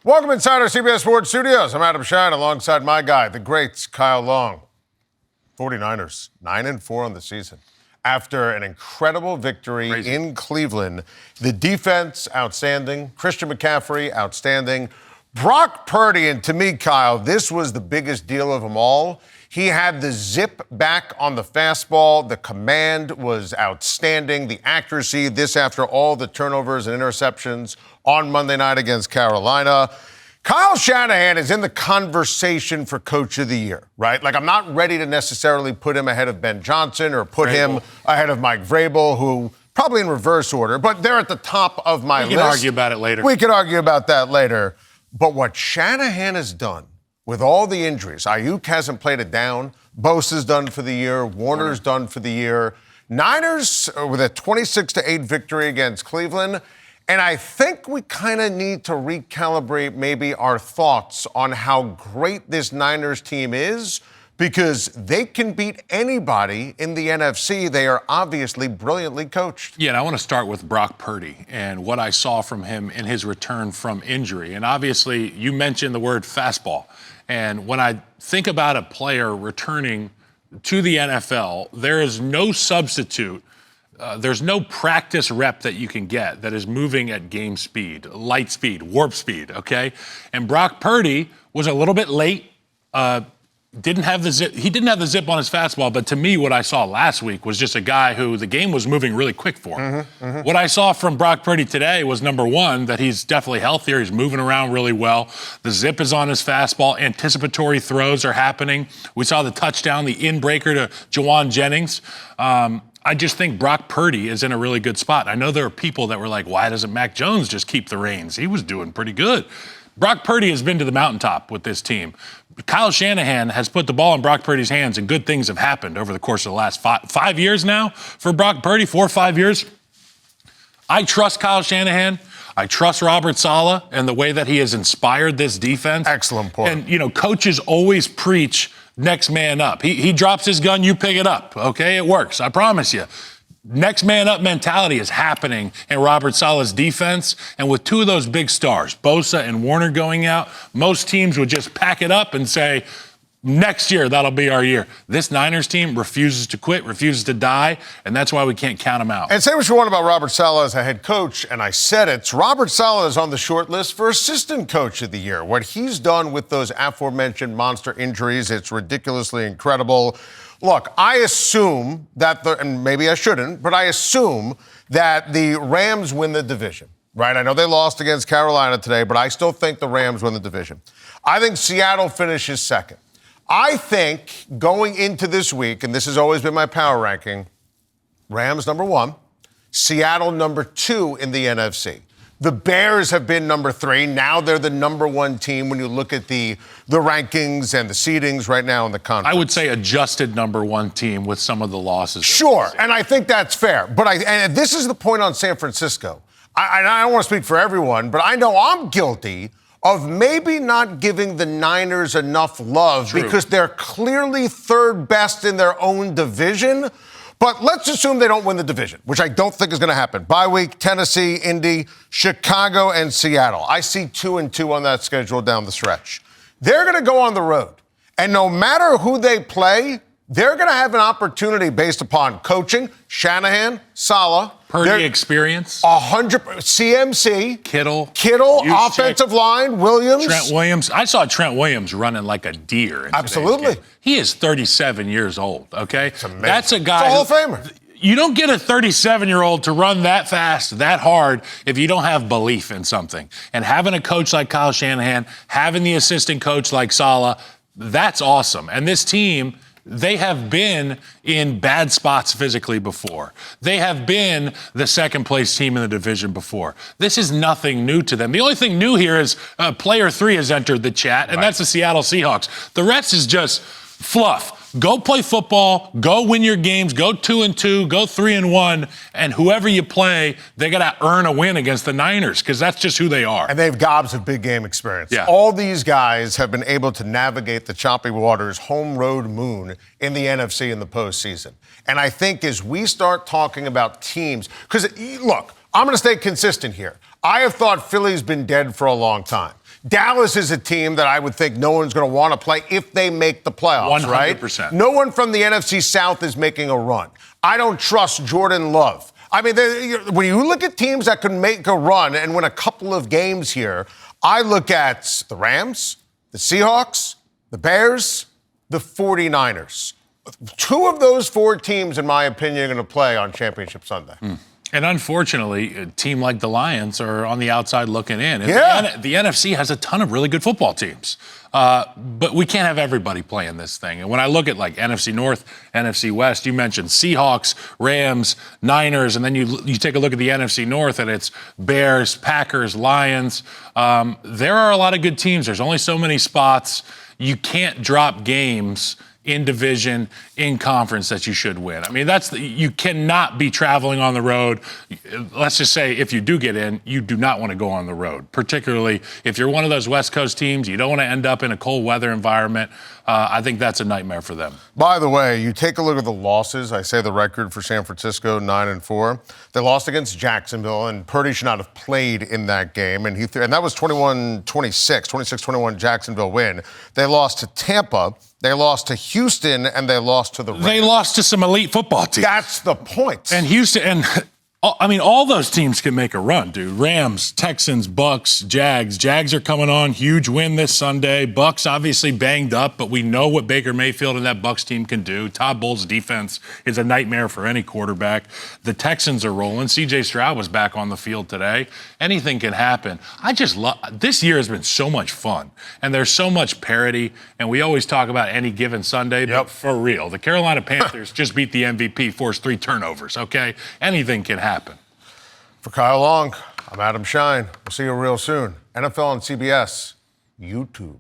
Welcome inside our CBS Sports Studios. I'm Adam Schein alongside my guy, the great Kyle Long. 49ers, 9-4 on the season. After an incredible victory in Cleveland, the defense, outstanding. Christian McCaffrey, outstanding. Brock Purdy, and to me, Kyle, this was the biggest deal of them all. He had the zip back on the fastball. The command was outstanding. The accuracy, this after all the turnovers and interceptions on Monday night against Carolina. Kyle Shanahan is in the conversation for Coach of the Year, right? Like, I'm not ready to necessarily put him ahead of Ben Johnson or put him ahead of Mike Vrabel, who probably in reverse order, but they're at the top of my list. We can argue about it later. We can argue about that later. But what Shanahan has done with all the injuries, Ayuk hasn't played it down, Bosa's done for the year, Warner's done for the year. Niners with a 26-8 victory against Cleveland. And I think we kind of need to recalibrate maybe our thoughts on how great this Niners team is, because they can beat anybody in the NFC. They are obviously brilliantly coached. Yeah, and I want to start with Brock Purdy and what I saw from him in his return from injury. And obviously, you mentioned the word fastball. And when I think about a player returning to the NFL, there is no substitute. There's no practice rep that you can get that is moving at game speed, light speed, warp speed, okay? And Brock Purdy was a little bit late, didn't have the zip. He didn't have the zip on his fastball, but to me, what I saw last week was just a guy who the game was moving really quick for him. What I saw from Brock Purdy today was, number one, that he's definitely healthier. He's moving around really well. The zip is on his fastball. Anticipatory throws are happening. We saw the touchdown, the in-breaker to Juwan Jennings. I just think Brock Purdy is in a really good spot. I know there are people that were like, why doesn't Mac Jones just keep the reins? He was doing pretty good. Brock Purdy has been to the mountaintop with this team. Kyle Shanahan has put the ball in Brock Purdy's hands, and good things have happened over the course of the last five years now for Brock Purdy, 4 or 5 years. I trust Kyle Shanahan. I trust Robert Saleh and the way that he has inspired this defense. Excellent point. And, you know, coaches always preach next man up. He drops his gun, you pick it up, okay? It works, I promise you. Next man up mentality is happening in Robert Saleh's defense. And with two of those big stars, Bosa and Warner, going out, most teams would just pack it up and say, next year, that'll be our year. This Niners team refuses to quit, refuses to die, and that's why we can't count them out. And say what you want about Robert Saleh as a head coach, and I said it, Robert Saleh is on the short list for assistant coach of the year. What he's done with those aforementioned monster injuries, it's ridiculously incredible. Look, I assume that, and maybe I shouldn't, but I assume that the Rams win the division, right? I know they lost against Carolina today, but I still think the Rams win the division. I think Seattle finishes second. I think going into this week, and this has always been my power ranking, Rams number 1, Seattle number 2 in the NFC. The Bears have been number 3. Now they're the number 1 team when you look at the rankings and the seedings right now in the conference. I would say adjusted number 1 team with some of the losses. Sure, and I think that's fair. But and this is the point on San Francisco. I don't want to speak for everyone, but I know I'm guilty of maybe not giving the Niners enough love. True. Because they're clearly third best in their own division. But let's assume they don't win the division, which I don't think is going to happen. Bye week, Tennessee, Indy, Chicago, and Seattle. I see 2-2 on that schedule down the stretch. They're going to go on the road. And no matter who they play, they're going to have an opportunity based upon coaching, Shanahan, Saleh. Purdy experience. 100%. CMC. Kittle. Offensive line, Williams. Trent Williams. I saw Trent Williams running like a deer. Absolutely. He is 37 years old, okay? That's a guy. It's a Hall of Famer. You don't get a 37-year-old to run that fast, that hard, if you don't have belief in something. And having a coach like Kyle Shanahan, having the assistant coach like Saleh, that's awesome. And this team, they have been in bad spots physically before. They have been the second-place team in the division before. This is nothing new to them. The only thing new here is player 3 has entered the chat, and that's the Seattle Seahawks. The rest is just fluff. Go play football, go win your games, go 2-2, go 3-1, and whoever you play, they got to earn a win against the Niners, because that's just who they are. And they have gobs of big game experience. Yeah. All these guys have been able to navigate the choppy waters, home road moon in the NFC in the postseason. And I think as we start talking about teams, because look, I'm going to stay consistent here. I have thought Philly's been dead for a long time. Dallas is a team that I would think no one's going to want to play if they make the playoffs, 100%. right? No one from the NFC South is making a run. I don't trust Jordan Love. I mean, when you look at teams that can make a run and win a couple of games here, I look at the Rams, the Seahawks, the Bears, the 49ers. Two of those four teams, in my opinion, are going to play on Championship Sunday. And unfortunately, a team like the Lions are on the outside looking in. And the NFC has a ton of really good football teams. But we can't have everybody playing this thing. And when I look at like NFC North, NFC West, you mentioned Seahawks, Rams, Niners, and then you take a look at the NFC North and it's Bears, Packers, Lions. There are a lot of good teams. There's only so many spots. You can't drop games in division, in conference that you should win. I mean, you cannot be traveling on the road. Let's just say if you do get in, you do not want to go on the road, particularly if you're one of those West Coast teams. You don't want to end up in a cold weather environment. I think that's a nightmare for them. By the way, you take a look at the losses. I say the record for San Francisco, 9-4. They lost against Jacksonville, and Purdy should not have played in that game. And that was 21-26, 26-21 Jacksonville win. They lost to Tampa. They lost to Houston, and they lost to the Rams. They lost to some elite football teams. That's the point. And Houston, all those teams can make a run, dude. Rams, Texans, Bucks, Jags. Jags are coming on. Huge win this Sunday. Bucks obviously banged up, but we know what Baker Mayfield and that Bucks team can do. Todd Bowles' defense is a nightmare for any quarterback. The Texans are rolling. C.J. Stroud was back on the field today. Anything can happen. I just love this year has been so much fun, and there's so much parity. And we always talk about any given Sunday, but for real, the Carolina Panthers just beat the MVP, forced 3 turnovers. Okay, anything can happen. For Kyle Long, I'm Adam Schein. We'll see you real soon. NFL on CBS, YouTube.